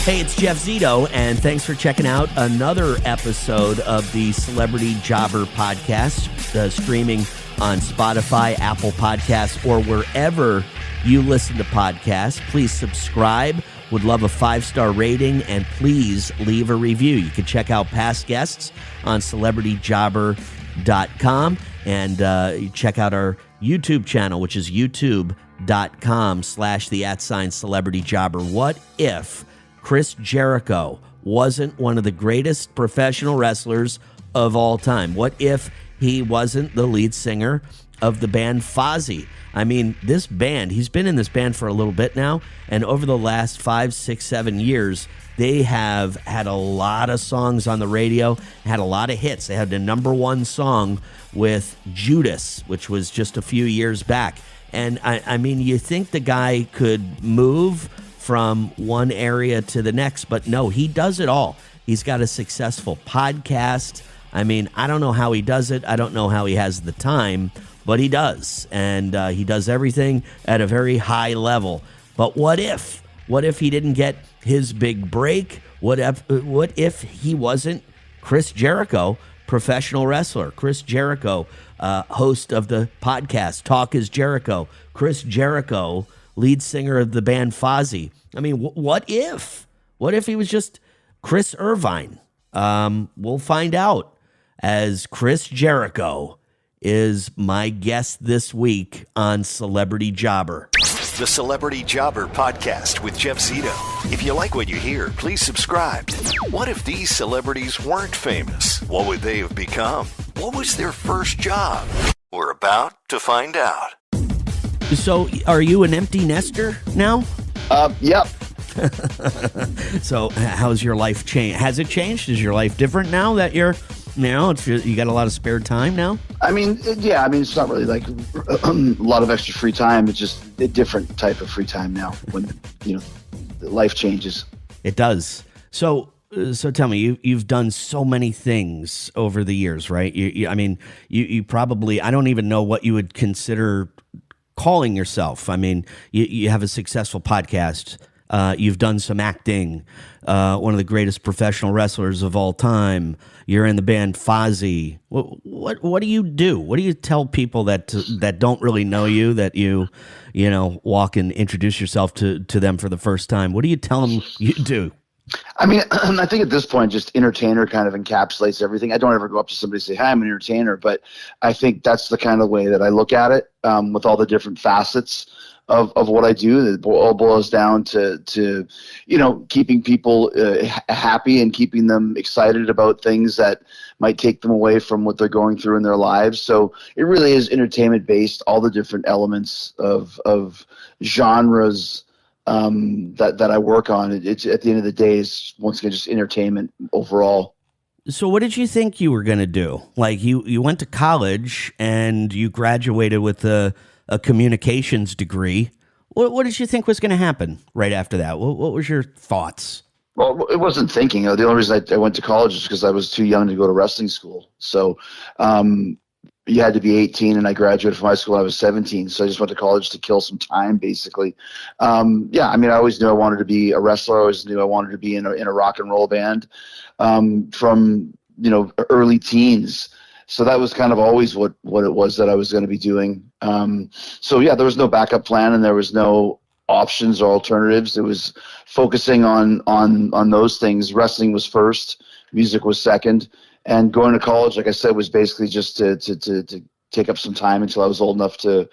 Hey, it's Jeff Zito, and thanks for checking out another episode of the Celebrity Jobber Podcast, streaming on Spotify, Apple Podcasts, or wherever you listen to podcasts. Please subscribe. Would love a 5-star rating, and please leave a review. You can check out past guests on celebrityjobber.com, and you check out our YouTube channel, which is youtube.com/celebrityjobber. What if Chris Jericho wasn't one of the greatest professional wrestlers of all time? What if he wasn't the lead singer of the band Fozzy? I mean, this band, he's been in this band for a little bit now, and over the last 5, 6, 7 years, they have had a lot of songs on the radio, had a lot of hits. They had the #1 song with Judas, which was just a few years back. And I mean, you think the guy could move from one area to the next, but no, he does it all. He's got a successful podcast. I mean, I don't know how he does it. I don't know how he has the time, but he does. And he does everything at a very high level. But what if? What if he didn't get his big break? What if he wasn't Chris Jericho, professional wrestler? Chris Jericho, host of the podcast Talk is Jericho. Chris Jericho, lead singer of the band Fozzy. I mean, what if? What if he was just Chris Irvine? We'll find out, as Chris Jericho is my guest this week on Celebrity Jobber. The Celebrity Jobber Podcast with Jeff Zito. If you like what you hear, please subscribe. What if these celebrities weren't famous? What would they have become? What was their first job? We're about to find out. So, are you an empty nester now? Yep. So, how's your life changed? Has it changed? Is your life different now that you got a lot of spare time now? I mean, yeah. I mean, it's not really like a lot of extra free time. It's just a different type of free time now when life changes. It does. So tell me, you've done so many things over the years, right? You probably, I don't even know what you would consider calling yourself. I mean, you have a successful podcast. You've done some acting. One of the greatest professional wrestlers of all time. You're in the band Fozzy. What do you do? What do you tell people that don't really know you, that you walk and introduce yourself to them for the first time? What do you tell them you do? I mean, I think at this point, just entertainer kind of encapsulates everything. I don't ever go up to somebody and say, "Hi, I'm an entertainer," but I think that's the kind of way that I look at it, with all the different facets of what I do. It all boils down to keeping people happy and keeping them excited about things that might take them away from what they're going through in their lives. So it really is entertainment based, all the different elements of genres that I work on. It's at the end of the day, it's once again just entertainment overall. So what did you think you were going to do? Like you went to college and you graduated with a communications degree. What did you think was going to happen right after that? What was your thoughts? Well, it wasn't thinking. The only reason I went to college is because I was too young to go to wrestling school. So you had to be 18, and I graduated from high school when I was 17. So I just went to college to kill some time, basically. I mean, I always knew I wanted to be a wrestler. I always knew I wanted to be in a rock and roll band from early teens. So that was kind of always what it was that I was going to be doing. So yeah, there was no backup plan, and there was no options or alternatives. It was focusing on those things. Wrestling was first, music was second, and going to college, like I said, was basically just to take up some time until I was old enough to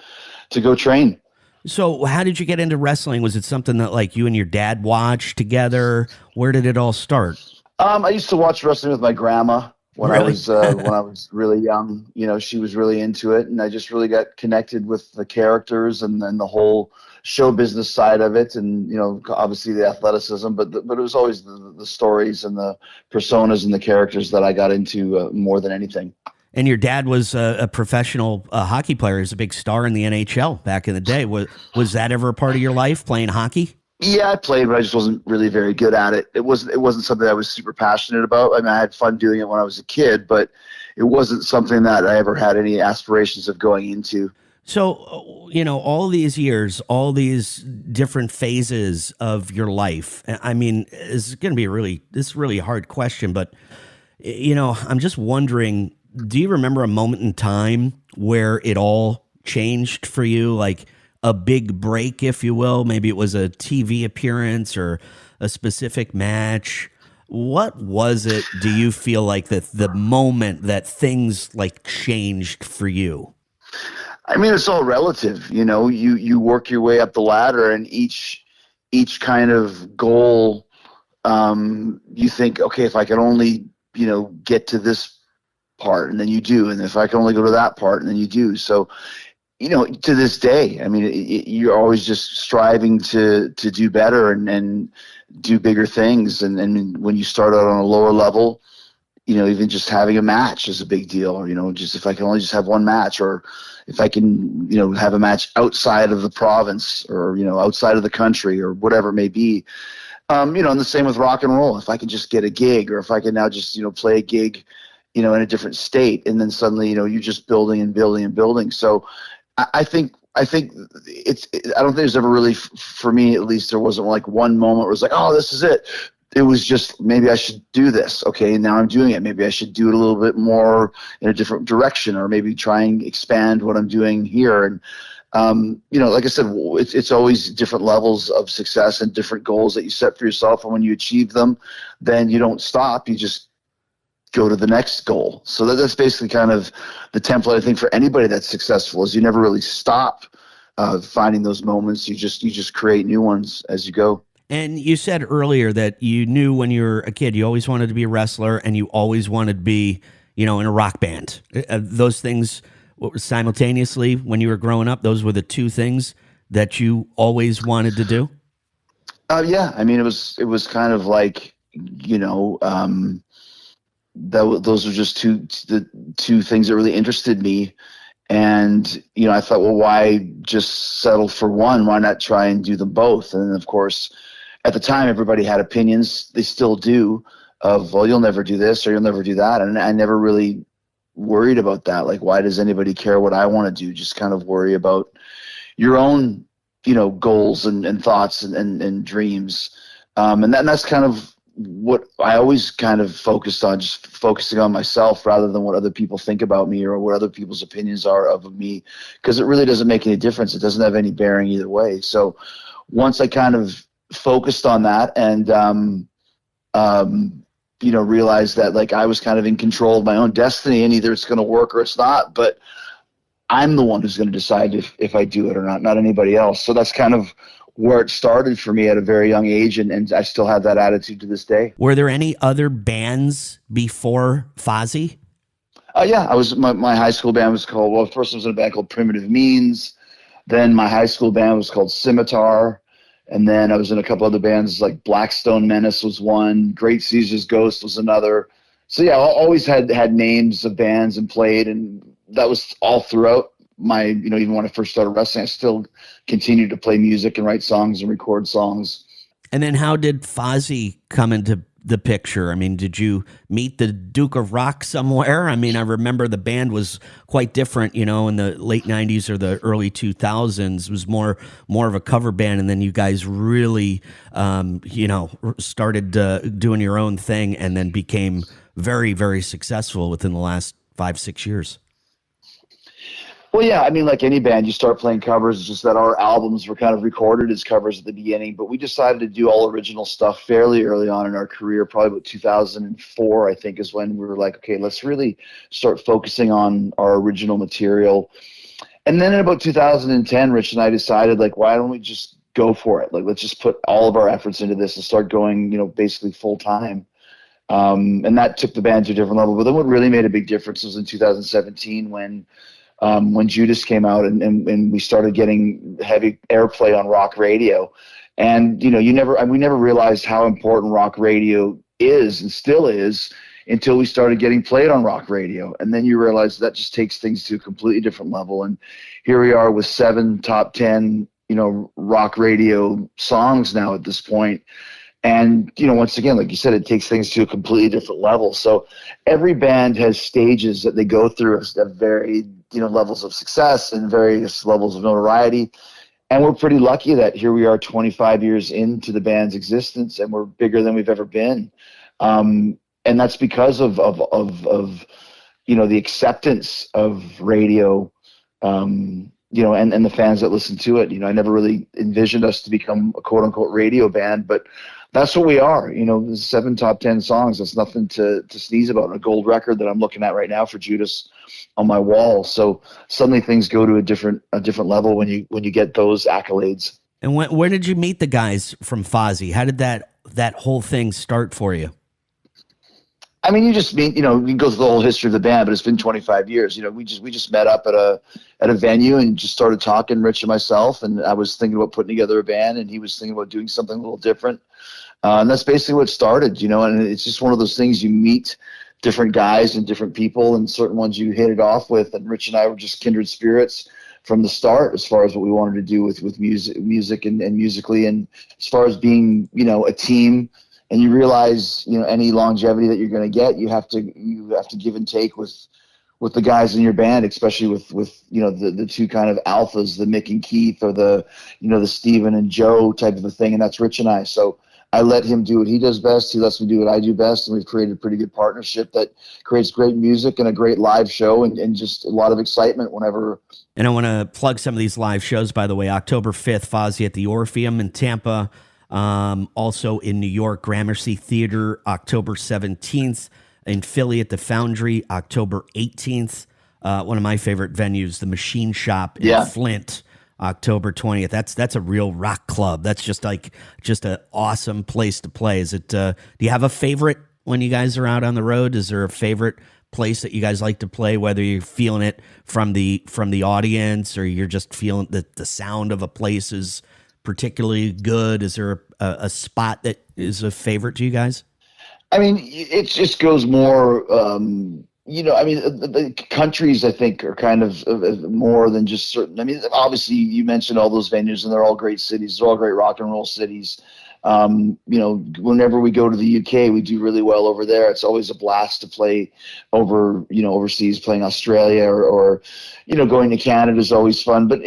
go train. So how did you get into wrestling? Was it something that like you and your dad watched together? Where did it all start? I used to watch wrestling with my grandma. When I was really young, she was really into it, and I just really got connected with the characters and then the whole show business side of it, and obviously the athleticism, but it was always the stories and the personas and the characters that I got into more than anything. And your dad was a professional hockey player. He was a big star in the NHL back in the day. Was that ever a part of your life, playing hockey? Yeah, I played, but I just wasn't really very good at it. It wasn't something I was super passionate about. I mean, I had fun doing it when I was a kid, but it wasn't something that I ever had any aspirations of going into. So, all these years, all these different phases of your life. I mean, it's going to be this is really a hard question, but, I'm just wondering, do you remember a moment in time where it all changed for you? Like a big break, if you will? Maybe it was a TV appearance or a specific match. What was it, do you feel like, the moment that things like changed for you? I mean, it's all relative. You work your way up the ladder, and each kind of goal, you think, okay, if I could only, get to this part, and then you do. And if I can only go to that part, and then you do. So, to this day, I mean, you're always just striving to do better and do bigger things. And when you start out on a lower level, even just having a match is a big deal. Or, just if I can only just have one match, or if I can, have a match outside of the province, or, outside of the country, or whatever it may be. And the same with rock and roll. If I can just get a gig, or if I can now just, play a gig, in a different state, and then suddenly, you're just building and building and building. So I think I don't think there's ever really, for me at least, there wasn't like one moment where it was like, oh, this is it. It was just, maybe I should do this. Okay, now I'm doing it. Maybe I should do it a little bit more in a different direction, or maybe try and expand what I'm doing here. And, like I said, it's always different levels of success and different goals that you set for yourself. And when you achieve them, then you don't stop. You just go to the next goal. So that's basically kind of the template, I think, for anybody that's successful, is you never really stop finding those moments. You just create new ones as you go. And you said earlier that you knew when you were a kid, you always wanted to be a wrestler, and you always wanted to be, in a rock band. Those things simultaneously, when you were growing up, those were the two things that you always wanted to do? Yeah. I mean, it was kind of like, those were just the two things that really interested me. And, I thought, well, why just settle for one? Why not try and do them both? And then, of course, at the time, everybody had opinions. They still do, of, well, you'll never do this or you'll never do that. And I never really worried about that. Like, why does anybody care what I want to do? Just kind of worry about your own, goals and thoughts and dreams. And that's kind of what I always kind of focused on, just focusing on myself rather than what other people think about me or what other people's opinions are of me, because it really doesn't make any difference. It doesn't have any bearing either way. So once I kind of focused on that and, realized that, like, I was kind of in control of my own destiny, and either it's going to work or it's not, but I'm the one who's going to decide if I do it or not anybody else. So that's kind of where it started for me at a very young age, and I still have that attitude to this day. Were there any other bands before Fozzy? Yeah, I was. My high school band was called, well, first I was in a band called Primitive Means. Then my high school band was called Scimitar. And then I was in a couple other bands, like Blackstone Menace was one, Great Caesar's Ghost was another. So yeah, I always had names of bands and played, and that was all throughout my, even when I first started wrestling, I still continued to play music and write songs and record songs. And then how did Fozzy come into the picture? I mean, did you meet the Duke of Rock somewhere? I mean, I remember the band was quite different, in the late 90s or the early 2000s. It was more of a cover band, and then you guys really, started doing your own thing, and then became very, very successful within the last 5-6 years. Well, yeah, I mean, like any band, you start playing covers. It's just that our albums were kind of recorded as covers at the beginning, but we decided to do all original stuff fairly early on in our career. Probably about 2004, I think, is when we were like, okay, let's really start focusing on our original material. And then in about 2010, Rich and I decided, like, why don't we just go for it? Like, let's just put all of our efforts into this and start going, basically full time. And that took the band to a different level. But then what really made a big difference was in 2017 when Judas came out and we started getting heavy airplay on rock radio. And, we never realized how important rock radio is and still is until we started getting played on rock radio. And then you realize that just takes things to a completely different level. And here we are with 7 top 10, rock radio songs now at this point. And, once again, like you said, it takes things to a completely different level. So every band has stages that they go through of very levels of success and various levels of notoriety. And we're pretty lucky that here we are 25 years into the band's existence, and we're bigger than we've ever been. And that's because of the acceptance of radio, and the fans that listen to it. I never really envisioned us to become a quote unquote radio band, but that's what we are. 7 top 10 songs. That's nothing to sneeze about. A gold record that I'm looking at right now for Judas on my wall. So suddenly things go to a different level when you get those accolades. And where did you meet the guys from Fozzy? How did that whole thing start for you? I mean, you just meet, you go through the whole history of the band, but it's been 25 years. We just met up at a venue and just started talking, Rich and myself, and I was thinking about putting together a band, and he was thinking about doing something a little different. And that's basically what started, and it's just one of those things. You meet different guys and different people, and certain ones you hit it off with, and Rich and I were just kindred spirits from the start as far as what we wanted to do with music and musically, and as far as being, a team. And you realize, any longevity that you're going to get, you have to give and take with the guys in your band, especially with the two kind of alphas, the Mick and Keith, or the Steven and Joe type of a thing. And that's Rich and I. So I let him do what he does best. He lets me do what I do best. And we've created a pretty good partnership that creates great music and a great live show and just a lot of excitement whenever. And I want to plug some of these live shows, by the way. October 5th, Fozzy at the Orpheum in Tampa. Also in New York, Gramercy Theater, October 17th. In Philly at the Foundry, October 18th. One of my favorite venues, the Machine Shop in Flint, October 20th. That's a real rock club. That's just an awesome place to play. Is it? Do you have a favorite when you guys are out on the road? Is there a favorite place that you guys like to play? Whether you're feeling it from the audience or you're just feeling that the sound of a place is particularly good. Is there a spot that is a favorite to you guys? I mean, it just goes more. The countries, I think, are kind of more than just certain. I mean, obviously, you mentioned all those venues, and they're all great cities. They're all great rock and roll cities. Whenever we go to the UK, we do really well over there. It's always a blast to play overseas, playing Australia or going to Canada is always fun. But,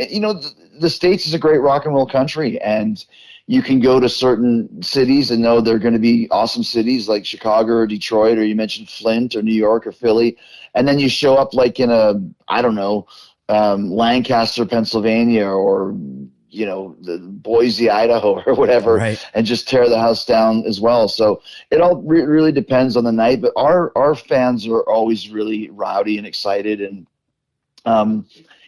the States is a great rock and roll country, and you can go to certain cities and know they're going to be awesome cities like Chicago or Detroit, or you mentioned Flint or New York or Philly. And then you show up like in Lancaster, Pennsylvania, or, the Boise, Idaho, or whatever, right, and just tear the house down as well. So it all really depends on the night, but our fans are always really rowdy and excited, and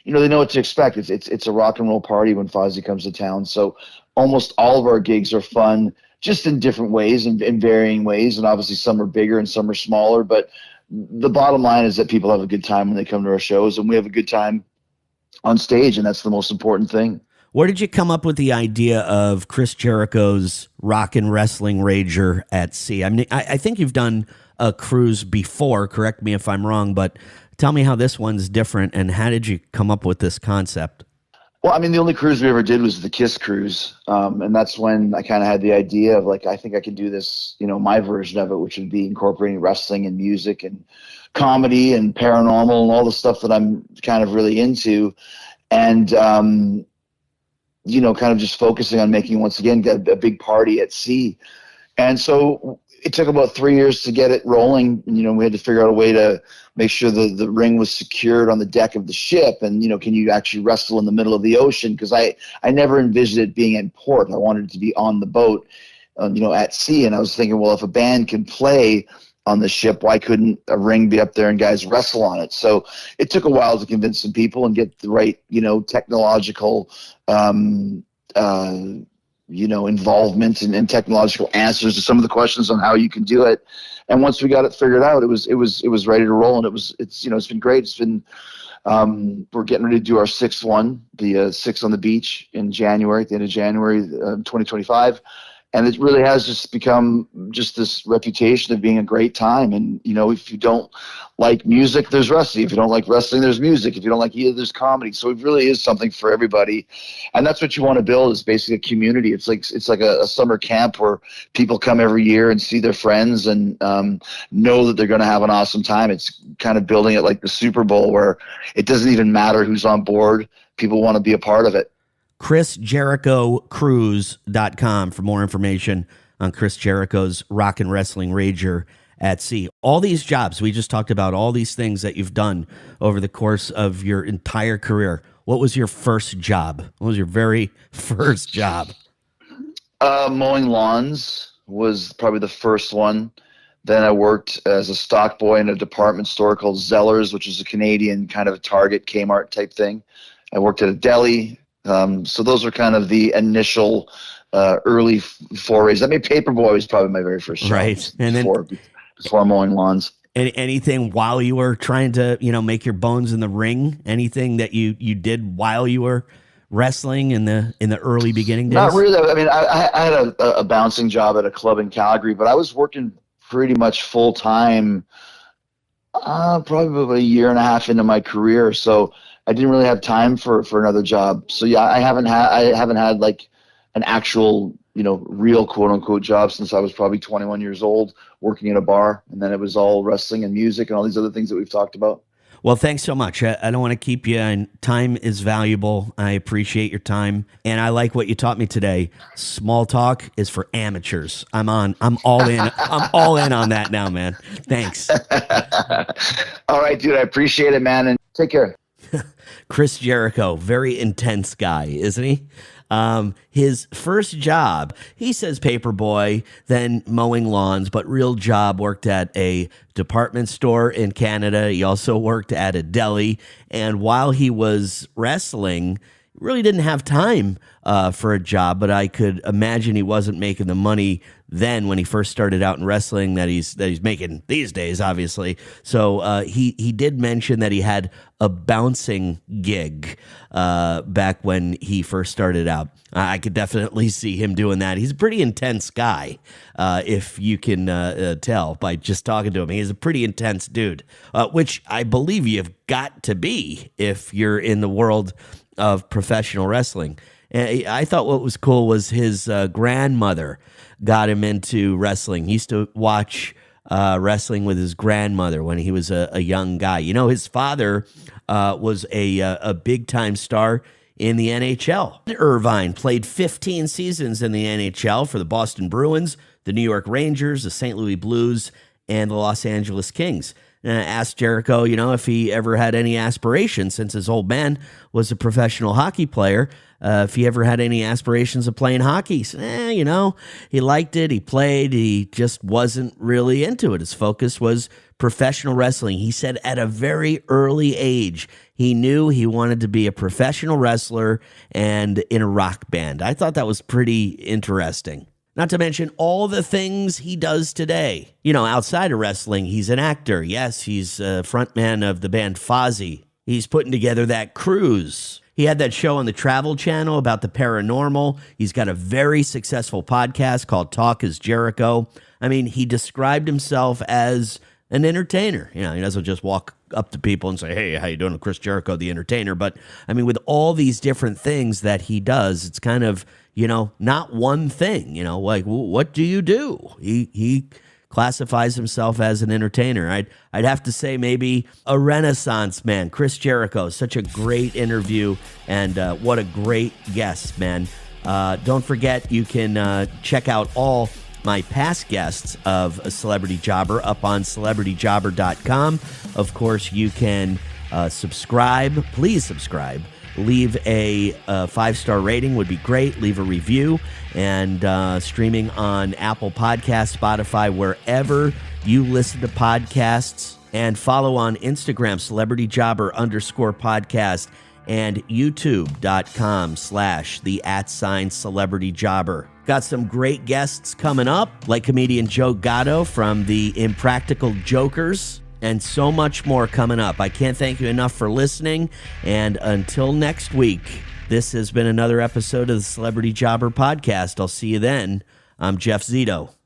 they know what to expect. It's a rock and roll party when Fozzy comes to town. So almost all of our gigs are fun, just in different ways and in varying ways. And obviously some are bigger and some are smaller, but the bottom line is that people have a good time when they come to our shows, and we have a good time on stage. And that's the most important thing. Where did you come up with the idea of Chris Jericho's Rock and Wrestling Rager at Sea? I mean, I think you've done a cruise before, correct me if I'm wrong, but tell me how this one's different, and how did you come up with this concept? Well, I mean, the only cruise we ever did was the Kiss cruise, and that's when I kind of had the idea of, I think I could do this, my version of it, which would be incorporating wrestling and music and comedy and paranormal and all the stuff that I'm kind of really into, and kind of just focusing on making, once again, a big party at sea. And so it took about 3 years to get it rolling. We had to figure out a way to make sure the ring was secured on the deck of the ship. And, can you actually wrestle in the middle of the ocean? Because I never envisioned it being in port. I wanted it to be on the boat, at sea. And I was thinking, well, if a band can play on the ship, why couldn't a ring be up there and guys wrestle on it? So it took a while to convince some people and get the right, technological involvement and technological answers to some of the questions on how you can do it. And once we got it figured out, it was ready to roll, and it's been great. It's been we're getting ready to do our sixth one, the 6 on the beach in January, at the end of January, 2025. And it really has just become just this reputation of being a great time. And, if you don't like music, there's wrestling. If you don't like wrestling, there's music. If you don't like either, there's comedy. So it really is something for everybody. And that's what you want to build, is basically a community. It's like a summer camp where people come every year and see their friends and know that they're going to have an awesome time. It's kind of building it like the Super Bowl, where it doesn't even matter who's on board. People want to be a part of it. ChrisJerichoCruise.com for more information on Chris Jericho's Rock and Wrestling Rager at Sea. All these jobs, we just talked about all these things that you've done over the course of your entire career. What was your first job? What was your very first job? Mowing lawns was probably the first one. Then I worked as a stock boy in a department store called Zellers, which is a Canadian kind of a Target, Kmart type thing. I worked at a deli. So those were kind of the initial early forays. I mean, Paperboy was probably my very first job. Right. And before mowing lawns. Anything while you were trying to, make your bones in the ring? Anything that you did while you were wrestling in the early beginning days? Not really. I mean, I had a bouncing job at a club in Calgary, but I was working pretty much full time, probably about a year and a half into my career. So I didn't really have time for another job. So yeah, I haven't had like an actual, real quote unquote job since I was probably 21 years old, working in a bar. And then it was all wrestling and music and all these other things that we've talked about. Well, thanks so much. I don't want to keep you, and time is valuable. I appreciate your time, and I like what you taught me today. Small talk is for amateurs. I'm all in. I'm all in on that now, man. Thanks. All right, dude. I appreciate it, man, and take care. Chris Jericho, very intense guy, isn't he? His first job, he says Paperboy, then mowing lawns, but real job, worked at a department store in Canada. He also worked at a deli. And while he was wrestling, really didn't have time for a job, but I could imagine he wasn't making the money then when he first started out in wrestling that he's making these days, obviously. So he did mention that he had a bouncing gig back when he first started out. I could definitely see him doing that. He's a pretty intense guy, if you can tell by just talking to him. He's a pretty intense dude, which I believe you've got to be if you're in the world of professional wrestling. And I thought what was cool was his grandmother got him into wrestling. He used to watch wrestling with his grandmother when he was a young guy. His father was a big-time star in the NHL. Irvine played 15 seasons in the NHL for the Boston Bruins, the New York Rangers, the St. Louis Blues, and the Los Angeles Kings. And I asked Jericho, if he ever had any aspirations, since his old man was a professional hockey player, if he ever had any aspirations of playing hockey. He said, he liked it, he played, he just wasn't really into it. His focus was professional wrestling. He said at a very early age, he knew he wanted to be a professional wrestler and in a rock band. I thought that was pretty interesting. Not to mention all the things he does today. Outside of wrestling, he's an actor. Yes, he's a frontman of the band Fozzy. He's putting together that cruise. He had that show on the Travel Channel about the paranormal. He's got a very successful podcast called Talk is Jericho. I mean, he described himself as an entertainer. He doesn't just walk up to people and say, "Hey, how you doing? I'm Chris Jericho, the entertainer." But I mean, with all these different things that he does, it's kind of, not one thing, like, what do you do? He classifies himself as an entertainer. I'd have to say maybe a Renaissance man. Chris Jericho, such a great interview, and what a great guest, man. Don't forget, you can check out all my past guests of a Celebrity Jobber up on CelebrityJobber.com. Of course, you can subscribe. Please subscribe. Leave a 5-star rating would be great. Leave a review. And streaming on Apple Podcasts, Spotify, wherever you listen to podcasts. And follow on Instagram, CelebrityJobber_podcast, and YouTube.com/the@CelebrityJobber. Got some great guests coming up, like comedian Joe Gatto from the Impractical Jokers, and so much more coming up. I can't thank you enough for listening, and until next week, this has been another episode of the Celebrity Jobber Podcast. I'll see you then I'm Jeff Zito.